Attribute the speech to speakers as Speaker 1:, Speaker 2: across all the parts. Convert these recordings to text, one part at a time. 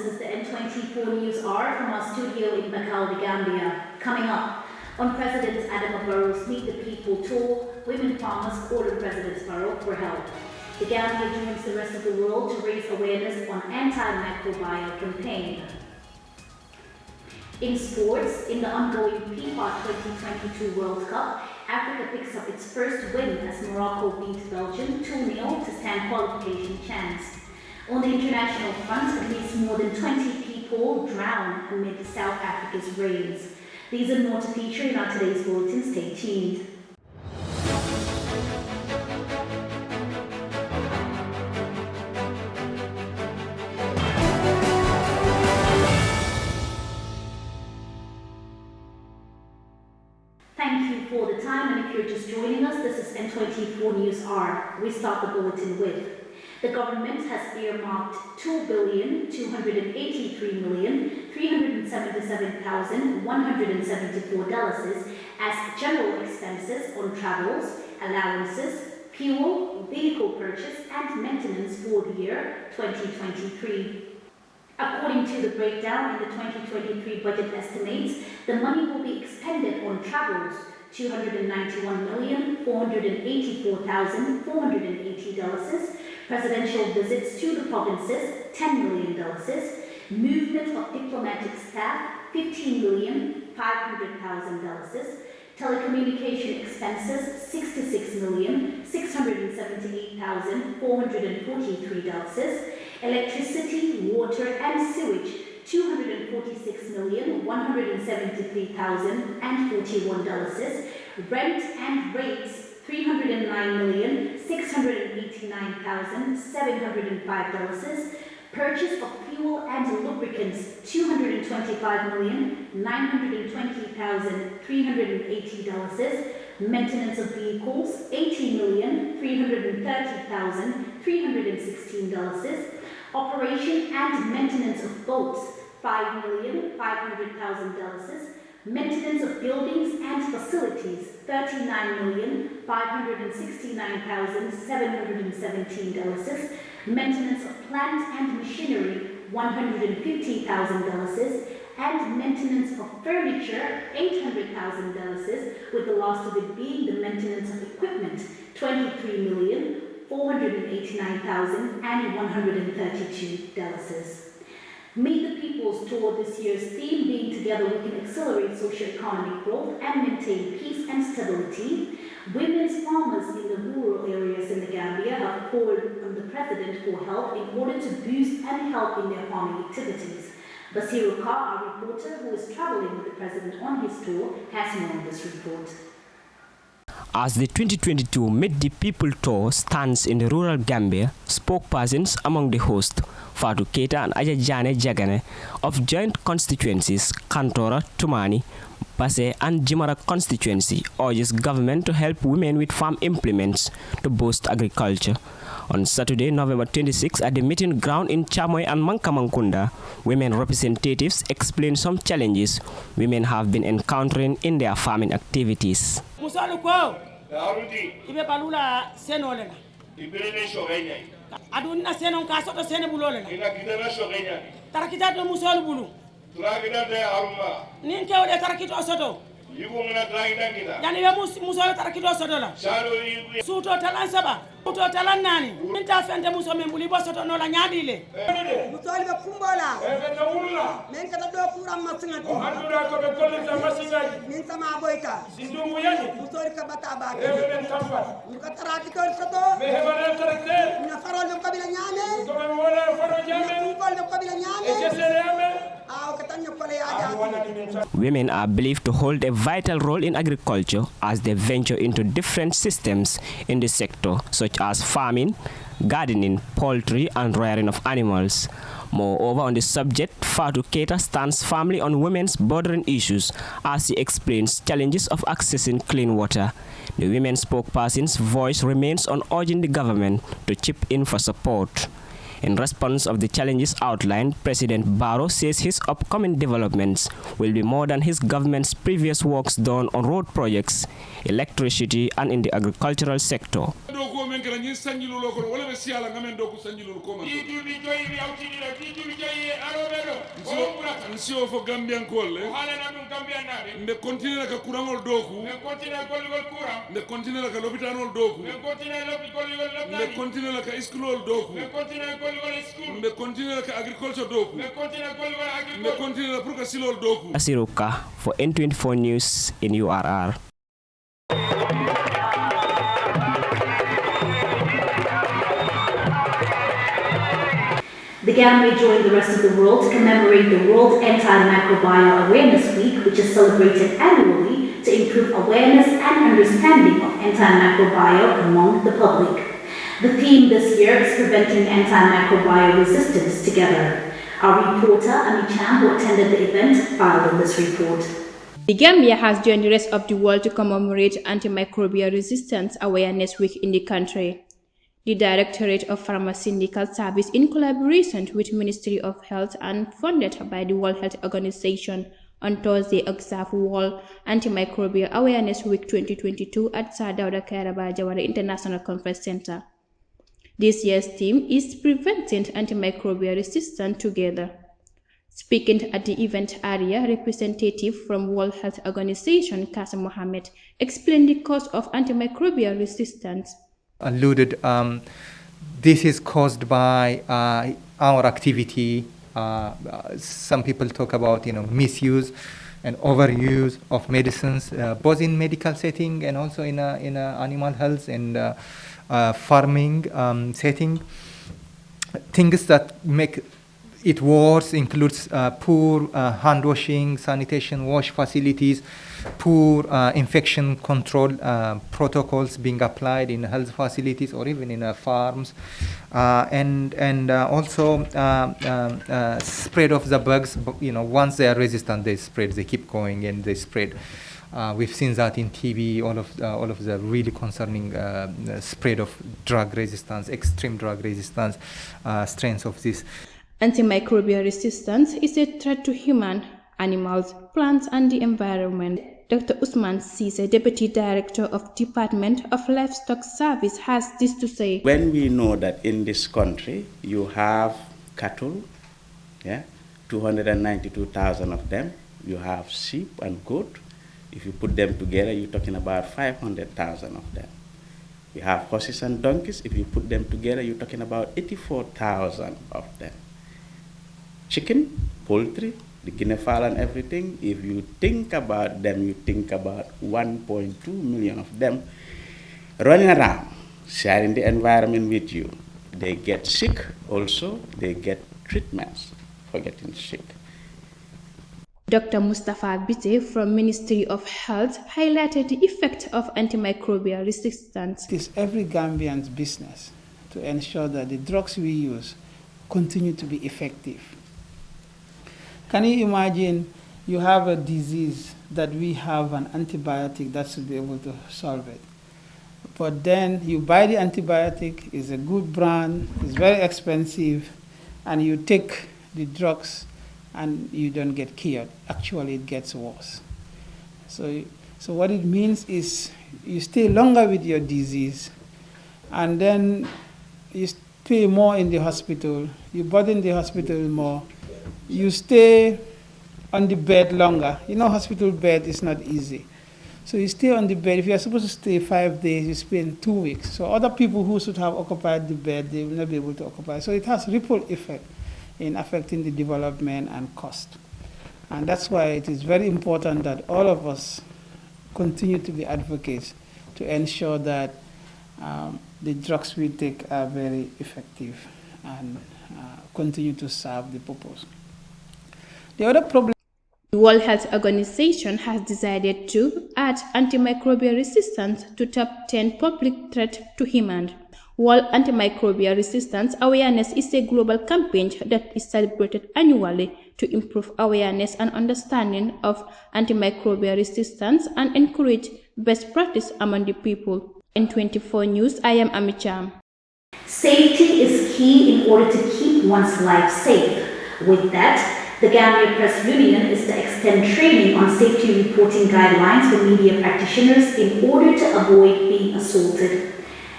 Speaker 1: this is the N24 News Hour from our studio in Bakau, the Gambia. Coming up, on President Adama Barrow's Meet the People tour, women farmers called on President Barrow for help. The Gambia joins the rest of the world to raise awareness on antimicrobial campaign. In sports, in the ongoing FIFA 2022 World Cup, Africa picks up its first win as Morocco beat Belgium 2-0 to stand qualification chance. On the international front, at least more than 20 people drowned amid South Africa's rains. These and more to feature in our today's bulletin. Stay tuned. Thank you for the time, and if you're just joining us, this is N24 News Hour. We start the bulletin with: the government has earmarked $2,283,377,174 as general expenses on travels, allowances, fuel, vehicle purchase, and maintenance for the year 2023. According to the breakdown in the 2023 budget estimates, the money will be expended on travels, $291,484,480, presidential visits to the provinces, $10 million, movement of diplomatic staff, $15,500,000, telecommunication expenses, $66,678,443, electricity, water, and sewage, $246,173,041, rent and rates, $309,689,705, purchase of fuel and lubricants, $225,920,380, maintenance of vehicles, $80,330,316, operation and maintenance of boats, $5,500,000, maintenance of buildings and facilities, $39,569,717, maintenance of plant and machinery, $150,000, and maintenance of furniture, $800,000, with the last of it being the maintenance of equipment, $23,489,132. Meet the People's Tour this year's theme being Together We Can Accelerate Socio-Economic Growth and Maintain Peace and Stability. Women's farmers in the rural areas in the Gambia have called on the President for help in order to boost and help in their farming activities. Basiru Kar, our reporter who is traveling with the President on his tour, has more on this report.
Speaker 2: As the 2022 Meet the People tour stands in the rural Gambia, spokespersons among the hosts, Fatou Keita and Ajajane Jagane of joint constituencies Kantora, Tumani, Basse and Jimara constituency urges government to help women with farm implements to boost agriculture. On Saturday, November 26, at the meeting ground in Chamoy and Mankamangkunda, women representatives explained some challenges women have been encountering in their farming activities.
Speaker 3: Yani we muso tarakito sodola suto talan saba suto talan nani minta fende muso membuli bo soto no la nyaadile muso be kumbola na wulla men kata do kuram masingati andura ko be kollita masingati min sama boyta sindungu yani muso ka bata ba ben tampa ko tarakito soto be hebana tarakte na farol ko kabila nyame ko be wala farol nyame ko be kabila nyame e kesere yame.
Speaker 2: Women are believed to hold a vital role in agriculture as they venture into different systems in the sector, such as farming, gardening, poultry, and rearing of animals. Moreover, on the subject, Fatou Keita stands firmly on women's bordering issues as she explains challenges of accessing clean water. The women's spokesperson's voice remains on urging the government to chip in for support. In response of the challenges outlined, President Barrow says his upcoming developments will be more than his government's previous works done on road projects, electricity, and in the agricultural sector.
Speaker 4: nsio fo Gambian kolle mbe continue ka kurangol doku mbe continue ka lopitanol doku mbe continue ka iskulol doku mbe continue ka agriculture doku mbe continue pour ka silol doku.
Speaker 2: Asiruka for N24 News in URR.
Speaker 1: The Gambia joined the rest of the world to commemorate the World Antimicrobial Awareness Week, which is celebrated annually to improve awareness and understanding of antimicrobial among the public. The theme this year is preventing antimicrobial resistance together. Our reporter, Ami Chan, who attended the event, filed in this report.
Speaker 5: The Gambia has joined the rest of the world to commemorate Antimicrobial Resistance Awareness Week in the country. The Directorate of Pharmaceutical Service, in collaboration with Ministry of Health and funded by the World Health Organization, on Thursday observed World Antimicrobial Awareness Week 2022 at Sir Dawda Kairaba Jawara International Conference Center. This year's theme is Preventing Antimicrobial Resistance Together. Speaking at the event area, representative from World Health Organization, Qasim Mohammed, explained the cause of antimicrobial resistance.
Speaker 6: Alluded, this is caused by our activity. Some people talk about misuse and overuse of medicines, both in medical setting and also in animal health and farming setting. Things that make it worse includes poor hand washing, sanitation, wash facilities, poor infection control protocols being applied in health facilities or even in farms, and also spread of the bugs. Once they are resistant, they spread. They keep going and they spread. We've seen that in TB. All of the really concerning spread of drug resistance, extreme drug resistance, strains of this.
Speaker 5: Antimicrobial resistance is a threat to human, animals, plants, and the environment. Dr. Usman Sise, Deputy Director of Department of Livestock Service, has this to say.
Speaker 7: When we know that in this country you have cattle, 292,000 of them, you have sheep and goat. If you put them together, you're talking about 500,000 of them. We have horses and donkeys. If you put them together, you're talking about 84,000 of them. Chicken, poultry, the guinea fowl and everything, if you think about them, you think about 1.2 million of them running around, sharing the environment with you. They get sick also, they get treatments for getting sick.
Speaker 5: Dr. Mustafa Bite from Ministry of Health highlighted the effect of antimicrobial resistance.
Speaker 8: It is every Gambian's business to ensure that the drugs we use continue to be effective. Can you imagine you have a disease that we have an antibiotic that should be able to solve it? But then you buy the antibiotic, it's a good brand, it's very expensive, and you take the drugs and you don't get cured. Actually, it gets worse. So what it means is you stay longer with your disease, and then you pay more in the hospital, you burden the hospital more, you stay on the bed longer. Hospital bed is not easy. So you stay on the bed. If you're supposed to stay 5 days, you spend 2 weeks. So other people who should have occupied the bed, they will not be able to occupy. So it has ripple effect in affecting the development and cost. And that's why it is very important that all of us continue to be advocates to ensure that the drugs we take are very effective and continue to serve the purpose. The other problem.
Speaker 5: The World Health Organization has decided to add antimicrobial resistance to top 10 public threats to humans. World Antimicrobial Resistance Awareness is a global campaign that is celebrated annually to improve awareness and understanding of antimicrobial resistance and encourage best practice among the people. In N24 News, I am Amicham.
Speaker 1: Safety is key in order to keep one's life safe. With that, the Gambia Press Union is to extend training on safety reporting guidelines for media practitioners in order to avoid being assaulted.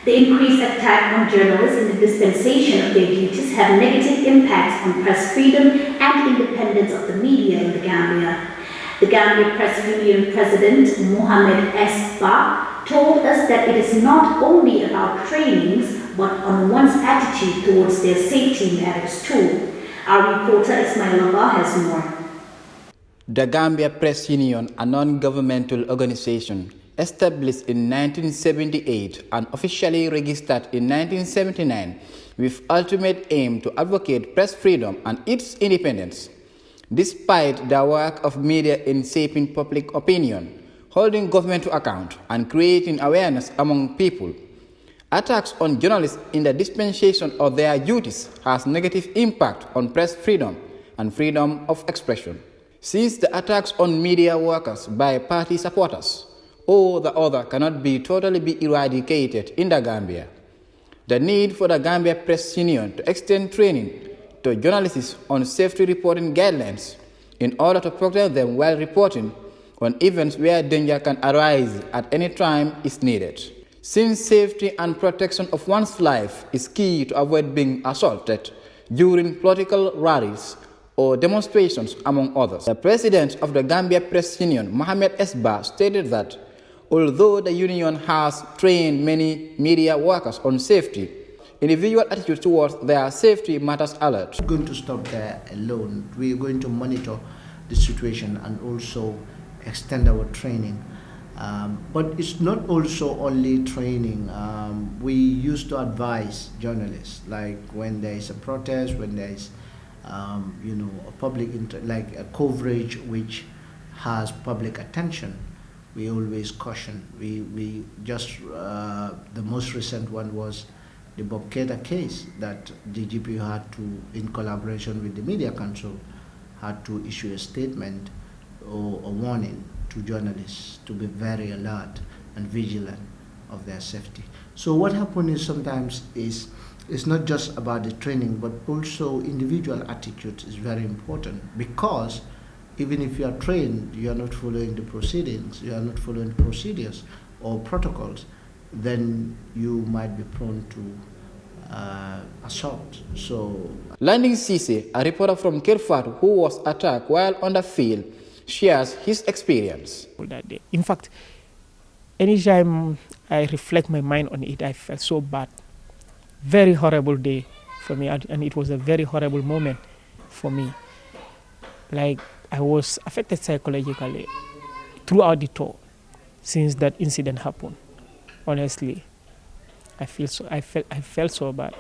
Speaker 1: The increased attack on journalists in the dispensation of their duties have negative impacts on press freedom and independence of the media in the Gambia. The Gambia Press Union President Mohamed S. Ba told us that it is not only about trainings, but on one's attitude towards their safety matters too. Our reporter Ismail Abba has more.
Speaker 9: The Gambia Press Union, a non-governmental organization established in 1978 and officially registered in 1979 with ultimate aim to advocate press freedom and its independence. Despite the work of media in shaping public opinion, holding government to account, and creating awareness among people, attacks on journalists in the dispensation of their duties has negative impact on press freedom and freedom of expression. Since the attacks on media workers by party supporters or the other cannot be totally eradicated in the Gambia, the need for the Gambia Press Union to extend training to journalists on safety reporting guidelines in order to protect them while reporting on events where danger can arise at any time is needed. Since safety and protection of one's life is key to avoid being assaulted during political rallies or demonstrations, among others. The president of the Gambia Press Union, Mohamed S. Ba, stated that although the union has trained many media workers on safety, individual attitude towards their safety matters a lot.
Speaker 10: We're going to stop there alone. We're going to monitor the situation and also extend our training. But it's not also only training. We used to advise journalists, like when there is a protest, when there is a public like a coverage which has public attention, we always caution. We just the most recent one was the Bob Keita case that DGP had to, in collaboration with the Media Council, had to issue a statement or a warning to journalists to be very alert and vigilant of their safety. So what happens is sometimes it's not just about the training, but also individual attitude is very important, because even if you are trained, you are not following the proceedings, you are not following procedures or protocols, then you might be prone to assault. So,
Speaker 9: Landing Cisse, a reporter from Kirfat who was attacked while on the field, shares his experience.
Speaker 11: That day. In fact, anytime I reflect my mind on it, I felt so bad. Very horrible day for me, and it was a very horrible moment for me. Like, I was affected psychologically throughout the tour since that incident happened. Honestly, I felt so bad.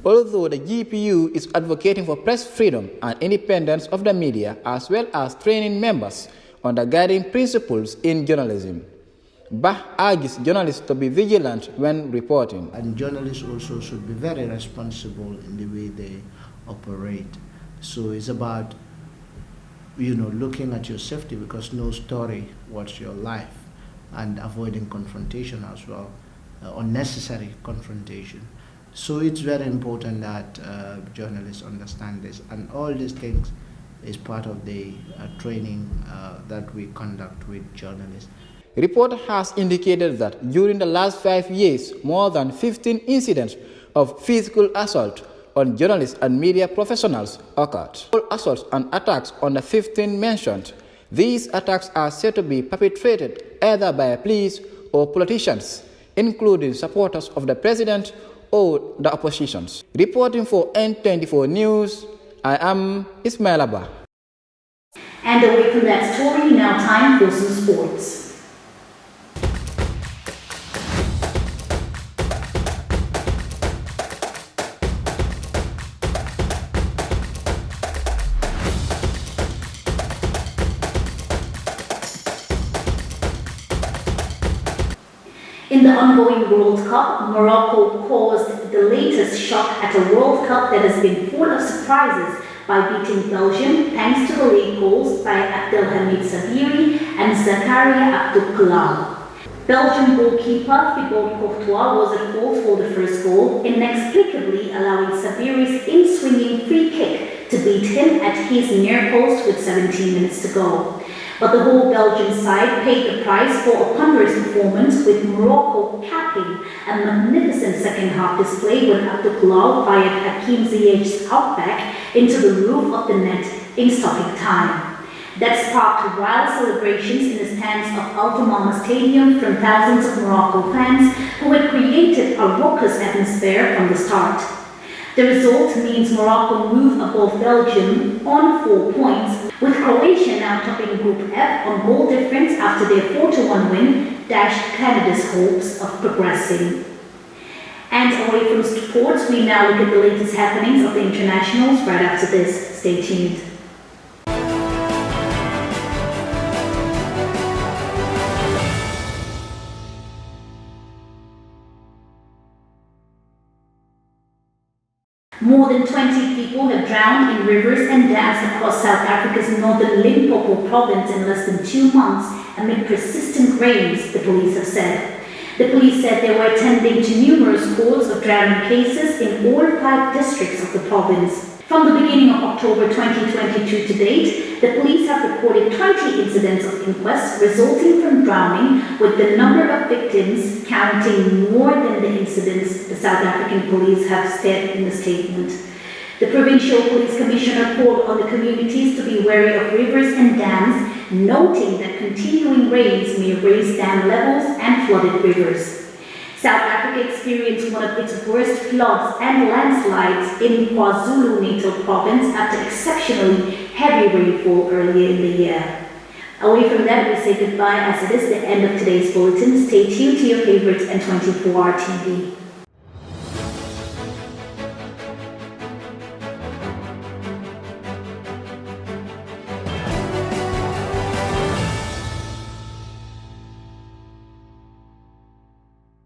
Speaker 9: Although the GPU is advocating for press freedom and independence of the media, as well as training members on the guiding principles in journalism, Bah urges journalists to be vigilant when reporting.
Speaker 10: And journalists also should be very responsible in the way they operate. So it's about, looking at your safety, because no story was your life, and avoiding confrontation as well, unnecessary confrontation. So it's very important that journalists understand this, and all these things is part of the training that we conduct with journalists.
Speaker 9: Report has indicated that during the last 5 years, more than 15 incidents of physical assault on journalists and media professionals occurred. All assaults and attacks on the 15 mentioned, these attacks are said to be perpetrated either by police or politicians, including supporters of the president or the oppositions. Reporting for N24 News, I am Ismail Abba.
Speaker 1: And away from that story, now time for some sports. In the ongoing World Cup, Morocco caused the latest shock at a World Cup that has been full of surprises by beating Belgium thanks to the late goals by Abdelhamid Sabiri and Zakaria Abdulkalam. Belgian goalkeeper Thibaut Courtois was at fault for the first goal, inexplicably allowing Sabiri's in-swinging free kick to beat him at his near post with 17 minutes to go. But the whole Belgian side paid the price for a ponderous performance, with Morocco capping a magnificent second-half display when Abdulkalam fired Hakim Ziyech's outback into the roof of the net in stopping time. That sparked wild celebrations in the stands of Al Thumama Stadium from thousands of Morocco fans who had created a raucous atmosphere from the start. The result means Morocco move above Belgium on 4 points, with Croatia now topping Group F on goal difference after their 4-1 win dashed Canada's hopes of progressing. And away from sports, we now look at the latest happenings of the internationals right after this. Stay tuned. More than 20 people have drowned in rivers and dams across South Africa's northern Limpopo province in less than 2 months amid persistent rains, the police have said. The police said they were attending to numerous calls of drowning cases in all 5 districts of the province. From the beginning of October 2022 to date, the police have recorded 20 incidents of inquests resulting from drowning, with the number of victims counting more than the incidents, the South African police have said in the statement. The provincial police commissioner called on the communities to be wary of rivers and dams, noting that continuing rains may raise dam levels and flooded rivers. South Africa experienced one of its worst floods and landslides in KwaZulu-Natal province after exceptionally heavy rainfall earlier in the year. Away from that, we say goodbye as it is the end of today's bulletin. Stay tuned to your favorites and 24-hour TV.